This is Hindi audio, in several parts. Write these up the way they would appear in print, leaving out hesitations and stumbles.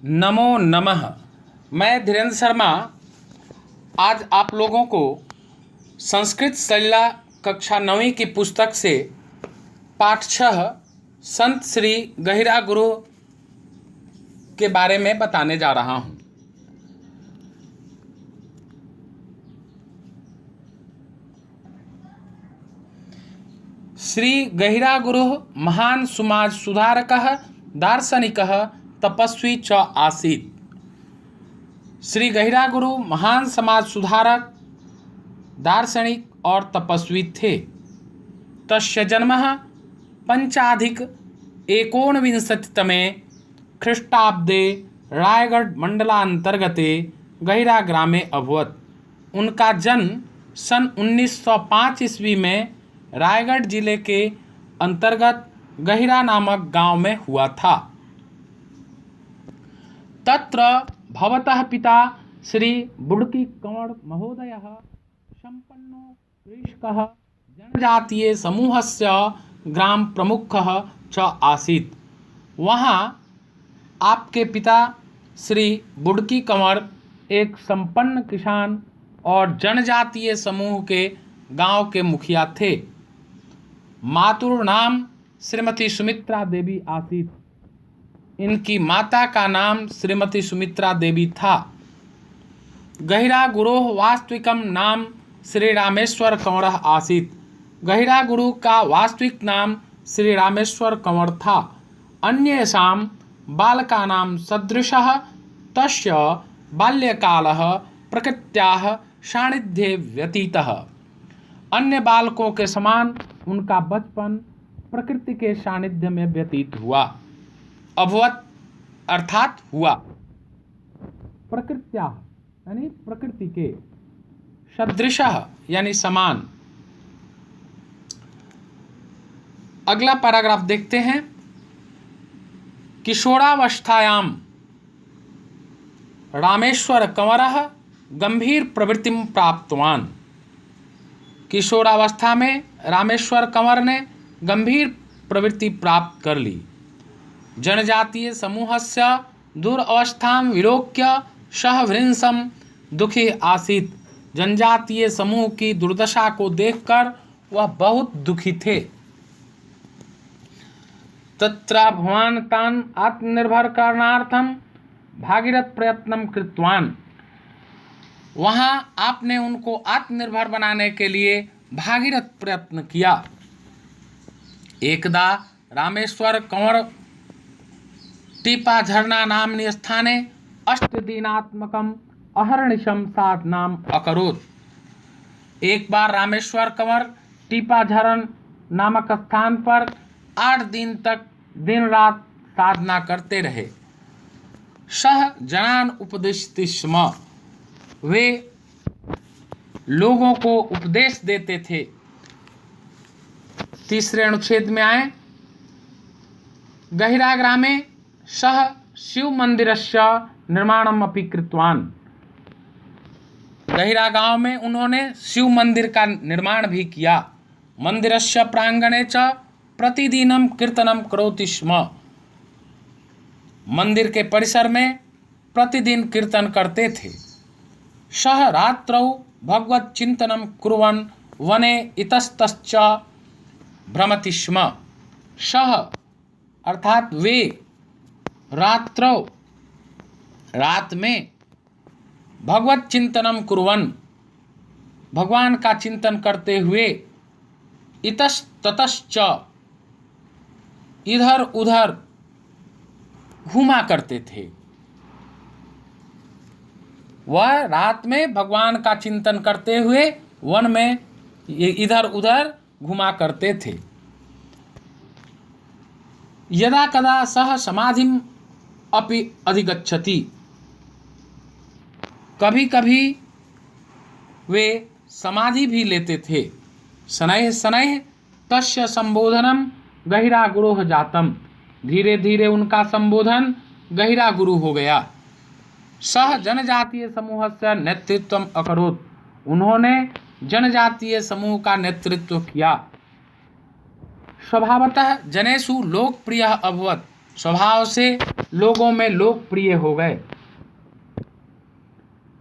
नमो नमः। मैं धीरेन्द्र शर्मा आज आप लोगों को संस्कृत सलिला कक्षा 9वीं की पुस्तक से पाठ 6 संत श्री गहिरा गुरु के बारे में बताने जा रहा हूँ। श्री गहिरा गुरु महान समाज सुधारकः दार्शनिकः तपस्वी च आसीत्। श्री गहिरा गुरु महान समाज सुधारक, दार्शनिक और तपस्वी थे। तस्य जन्मः पंचाधिक एकोनविंशतितमे ख्रीष्टाब्दे रायगढ़ मंडलांतर्गते गहिरा ग्रामे अभवत्। उनका जन्म सन 1905 ईस्वी में रायगढ़ जिले के अंतर्गत गहिरा नामक गांव में हुआ था। तत्र भवतः पिता श्री बुड़की कंवर महोदयः सम्पन्नो कृषकः जनजातीय समूहस्य ग्राम प्रमुखः च आसीत्। वहाँ आपके पिता श्री बुड़की कंवर एक संपन्न किसान और जनजातीय समूह के गांव के मुखिया थे। मातुर नाम श्रीमती सुमित्रा देवी आसीत्। इनकी माता का नाम श्रीमती सुमित्रा देवी था। गहिरा गुरोः वास्तविकम नाम श्री रामेश्वर कंवर आसीत्। गहिरा गुरु का वास्तविक नाम श्री रामेश्वर कंवर था। अन्येषां बालकानां सदृशः तस्य बाल्यकालः प्रकृत्याः सान्निध्ये व्यतीतः। अन्य बालकों के समान उनका बचपन प्रकृति के सानिध्य में व्यतीत हुआ। अभवत अर्थात हुआ। प्रकृत्या यानी प्रकृति के, सदृशः यानी समान। अगला पैराग्राफ देखते हैं। किशोरावस्थायां रामेश्वर कंवरः गंभीर प्रवृत्तिं प्राप्तवान्। किशोरावस्था में रामेश्वर कंवर ने गंभीर प्रवृत्ति प्राप्त कर ली। जनजातीय समूहस्य दुरवस्थां विलोक्य सः भृंसं दुखी आसीत्। जनजातीय समूह की दुर्दशा को देखकर वह बहुत दुखी थे। तत्र भवान् तान् आत्मनिर्भर करणार्थं भागीरथ प्रयत्नं कृतवान्। वहाँ आपने उनको आत्मनिर्भर बनाने के लिए भागीरथ प्रयत्न किया। एकदा रामेश्वर कंवर टीपा झरना नाम्नि स्थाने 8 दिनात्मकम् अहर्निशं साधनाम् अकरोत्। एक बार रामेश्वर कंवर टीपा झरन नामक स्थान पर 8 दिन तक दिन रात साधना करते रहे। सह जनान उपदिशति स्म। वे लोगों को उपदेश देते थे। तीसरे अनुच्छेद में आए। गहिरा ग्रामे सह शिव मंदिरस्य निर्माणम् अपि कृतवान्। गहिरा गांव में उन्होंने शिव मंदिर का निर्माण भी किया। मंदिरस्य प्रांगणे च प्रतिदिनं कीर्तनं करोति स्म। मंदिर के परिसर में प्रतिदिन कीर्तन करते थे। सह रात्रौ भगवत चिंतनं कुर्वन् वने इतस्तश्च भ्रमति स्म। सह अर्थात वे रात्रौ रात में भगवत चिंतनम कुर्वन् भगवान का चिंतन करते हुए इतस्ततश्च इधर उधर घूमा करते थे। वह रात में भगवान का चिंतन करते हुए वन में इधर उधर घुमा करते थे। यदा कदा सह समाधिम अपि अधिगच्छति। कभी कभी वे समाधि भी लेते थे। शनैः शनैः तस्य संबोधनम गहिरा गुरोः जातम। धीरे धीरे उनका संबोधन गहिरा गुरु हो गया। सह जनजातीय समूहस्य नेतृत्वम् अकरोत्। उन्होंने जनजातीय समूह का नेतृत्व किया। स्वभावतः जनेषु लोकप्रियः अभवत्। स्वभाव से लोगों में लोकप्रिय हो गए।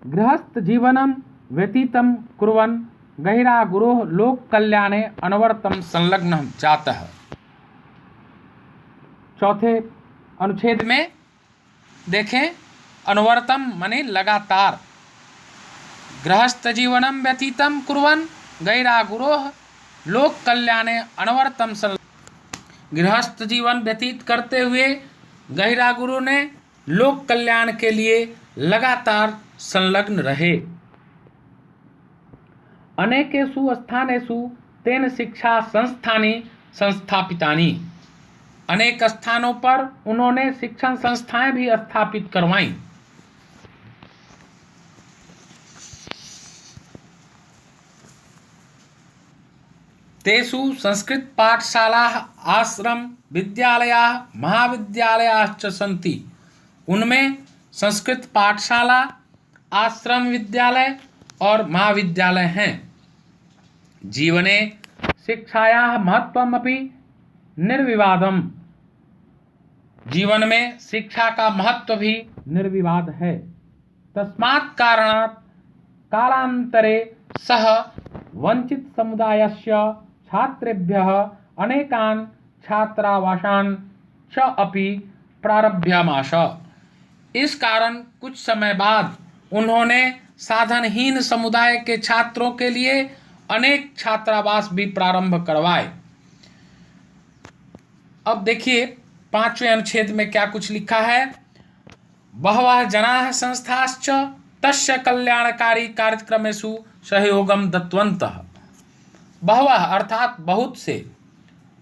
गृहस्थ जीवनम व्यतीतम कुर्वन् गहिरा गुरोः लोक कल्याणे अनवरतम संलग्न जातः। चौथे अनुच्छेद में देखें, अनवरतम माने लगातार, गृहस्थ जीवनम व्यतीतम कुर्वन् गहिरा गुरोः लोक कल्याणे अनवरतम गृहस्थ जीवन व्यतीत करते हुए गहिरा गुरु ने लोक कल्याण के लिए लगातार संलग्न रहे। अनेकेषु स्थानेषु तेन शिक्षा संस्थानि संस्थापितानि, अनेक स्थानों पर उन्होंने शिक्षण संस्थाएं भी स्थापित करवाईं। तेषु संस्कृत पाठशालाः आश्रम विद्यालयाः महाविद्यालयाश्च सन्ति, उनमें संस्कृत पाठशाला, आश्रम विद्यालय और महाविद्यालय हैं। जीवने शिक्षायाः महत्त्वमपि निर्विवादम्, जीवन में शिक्षा का महत्व भी निर्विवाद है। तस्मात् कारणात् कालांतरे सह वंचित समुदायस्य छात्रेभ्यः अनेकान् छात्रावासान् च अपि प्रारभ्यामास। इस कारण कुछ समय बाद उन्होंने साधनहीन समुदाय के छात्रों के लिए अनेक छात्रावास भी प्रारंभ करवाए। अब देखिए 5वें अनुच्छेद में क्या कुछ लिखा है। बहवः जनाः संस्थाश्च तस्य कल्याणकारी कार्यक्रमेषु सहयोगम दत्तवन्तः। बहवः अर्थात बहुत से,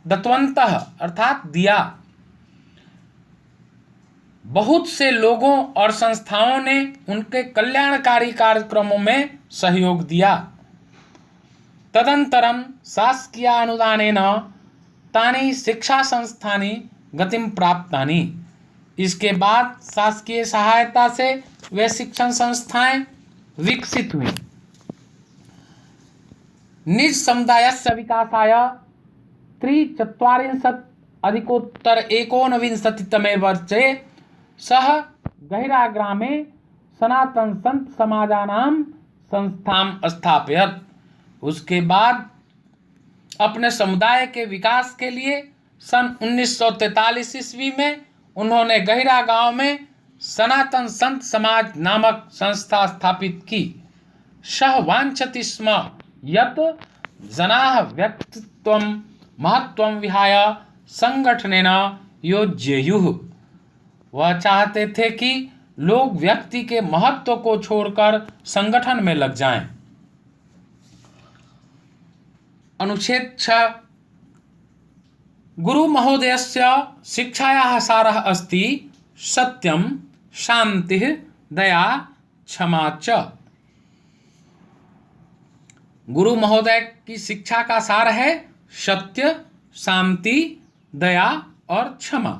दत्तवन्तः अर्थात दिया, बहुत से लोगों और संस्थाओं ने उनके कल्याणकारी कार्यक्रमों में सहयोग दिया। तदंतरम शासकीयानुदानेन तानि शिक्षा संस्थानि गतिम प्राप्तानि। इसके बाद शासकीय सहायता से वे शिक्षण संस्थाएं विकसित हुई। निज समुदायस्य विकासाय 43-अधिकोत्तर-19 वर्षे सः गहिराग्रामे सनातन संत समाजानां संस्थाम स्थापयत्। उसके बाद अपने समुदाय के विकास के लिए सन 1943 ईस्वी में उन्होंने गहिरा गांव में सनातन संत समाज नामक संस्था स्थापित की। सः वांछति स्म यत् जनाः व्यक्तित्वं महत्त्वं विहाय संगठनेन योज्येयुः। वह चाहते थे कि लोग व्यक्ति के महत्व को छोड़कर संगठन में लग जाएं। अनुच्छेद 6 गुरु महोदयस्य शिक्षायाः सारः अस्ति सत्यं शान्तिः दया क्षमा च। गुरु महोदय की शिक्षा का सार है सत्य, शांति, दया और क्षमा।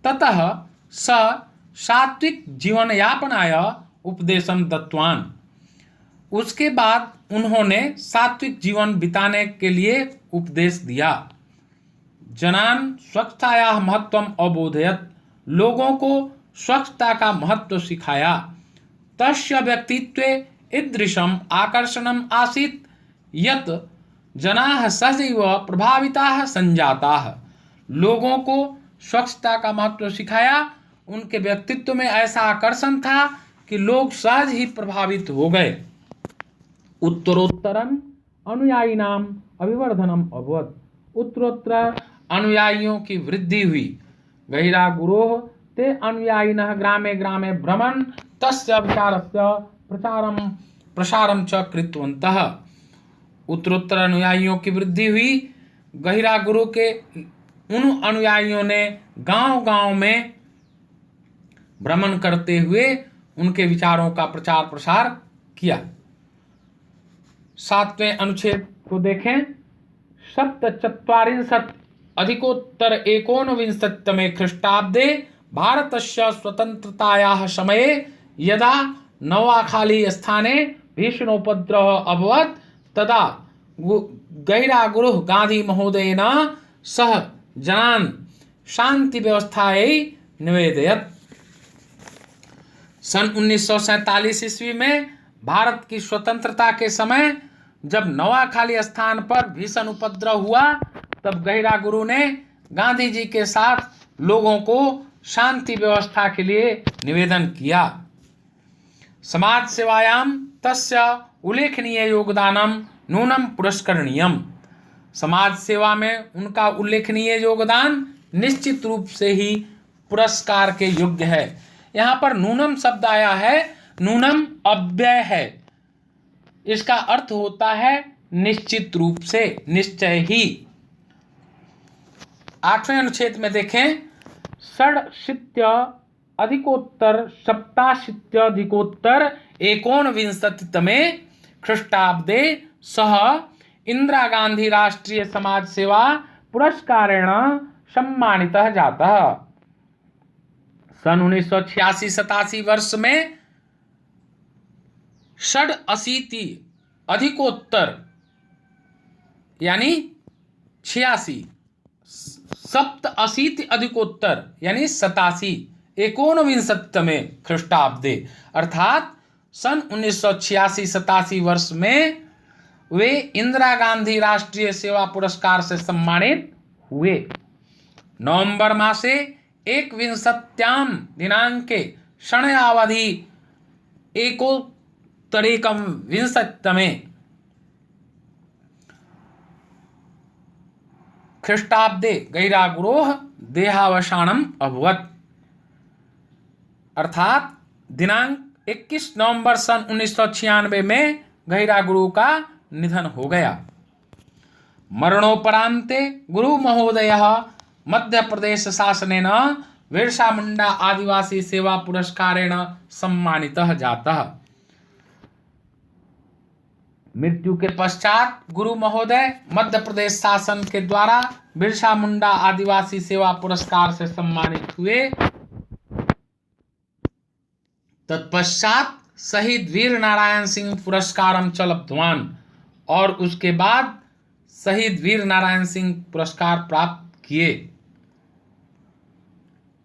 ततः स सात्विक जीवन यापनाय उपदेशम दत्तवान। उसके बाद उन्होंने सात्विक जीवन बिताने के लिए उपदेश दिया। जनान स्वच्छतायाः महत्वम अबोधयत्, लोगों को स्वच्छता का महत्व सिखाया। तस्य व्यक्तित्वे ईदृशम आकर्षणम आसीत् यत् जनाः सहजैव प्रभाविताः संजाताः। लोगों को स्वच्छता का महत्व सिखाया, उनके व्यक्तित्व में ऐसा आकर्षण था कि लोग सहज ही प्रभावित हो गए। उत्तरोत्तरम अनुयायिनाम अभिवर्धनम अभवत्, उत्तरोत्तर अनुयायियों की वृद्धि हुई। गहिरा गुरोः ते अनुयायिनः ग्रामे ग्रामे भ्रमन् तस्य विचारस्य प्रसारं च कृतवन्तः। उत्तरोत्तर अनुयायियों की वृद्धि हुई। गहिरा गुरु के उन अनुयायियों ने गांव-गांव में भ्रमण करते हुए उनके विचारों का प्रचार प्रसार किया। 7वें अनुच्छेद को देखें। 47-अधिकोत्तर-19 ख्रीष्टाब्दे भारतस्य स्वतंत्रतायाः समये यदा नौखाली स्थाने भीषणोपद्रवः अभवत् तदा गहिरा गुरुः गांधी महोदयेन सह जनान् शांति व्यवस्थायै निवेदयत्। सन 1947 ईस्वी में भारत की स्वतंत्रता के समय जब नवाखाली स्थान पर भीषण उपद्रव हुआ, तब गहिरा गुरु ने गांधी जी के साथ लोगों को शांति व्यवस्था के लिए निवेदन किया। समाज सेवायाम तस्य उल्लेखनीय योगदानम नूनम पुरस्करणीयम। समाज सेवा में उनका उल्लेखनीय योगदान निश्चित रूप से ही पुरस्कार के योग्य है। यहाँ पर नूनम शब्द आया है, नूनम अव्यय है, इसका अर्थ होता है निश्चित रूप से, निश्चय ही। 8वें अनुच्छेद में देखें, षड्शीत्य अधिकोत्तर सप्ताशीत्यधिकोत्तर एकोनविंशतितमे ख्रीष्टाब्दे सह इंदिरा गांधी राष्ट्रीय समाज सेवा पुरस्कारेण सम्मानितः जातः। सन 1986-87 वर्ष में षड्शीति अधिकोत्तर यानी 86, सप्तशीति अधिकोत्तर यानी 87, एकोनविंशतितमे ख्रीष्टाब्दे अर्थात सन 1986-87 वर्ष में वे इंदिरा गांधी राष्ट्रीय सेवा पुरस्कार से सम्मानित हुए। नवंबर मासे 21 दिनांके शणयावधि एकोत्तरैकविंशतितमे ख्रीष्टाब्दे गहिरा गुरोः देहावसानम् अभवत्। अर्थात दिनांक 21 नवंबर सन 1996 में गहिरा गुरु का निधन हो गया। मरणोपरांते गुरु महोदयः मध्य प्रदेश शासनेन बिरसा मुंडा आदिवासी सेवा पुरस्कारेण सम्मानितः जातः। मृत्यु के पश्चात गुरु महोदय मध्य प्रदेश शासन के द्वारा बिरसा मुंडा आदिवासी सेवा पुरस्कार से सम्मानित हुए। तत्पश्चात शहीद वीर नारायण सिंह पुरस्कारम च लब्धवान, और उसके बाद शहीद वीर नारायण सिंह पुरस्कार प्राप्त किए।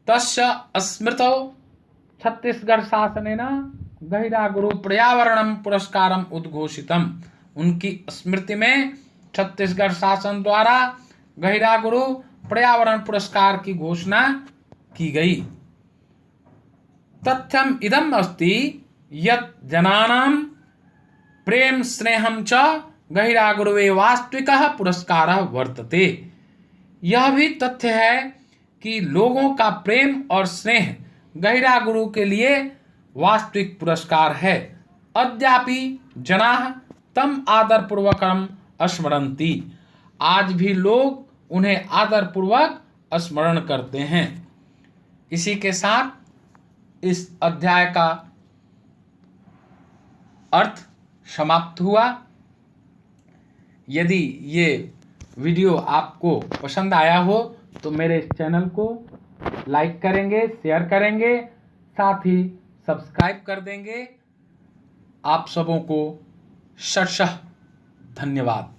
तस्य स्मृतौ छत्तीसगढ़ शासनेन गहिरा गुरु पर्यावरणम पुरस्कारम उद्घोषितम। उनकी स्मृति में छत्तीसगढ़ शासन द्वारा गहिरा गुरु पर्यावरण पुरस्कार की घोषणा की गई। तथ्यम इदम अस्ति यत् जनानां प्रेम स्नेहम च गहिरा गुरुवे वास्तविकः पुरस्कारः वर्तते। यह भी तथ्य है कि लोगों का प्रेम और स्नेह गहिरा गुरु के लिए वास्तविक पुरस्कार है। अद्यापि जनाः तम आदरपूर्वकम स्मरन्ति। आज भी लोग उन्हें आदरपूर्वक स्मरण करते हैं। इसी के साथ इस अध्याय का अर्थ समाप्त हुआ। यदि ये वीडियो आपको पसंद आया हो तो मेरे इस चैनल को लाइक करेंगे, शेयर करेंगे, साथ ही सब्सक्राइब कर देंगे। आप सबों को शतशः धन्यवाद।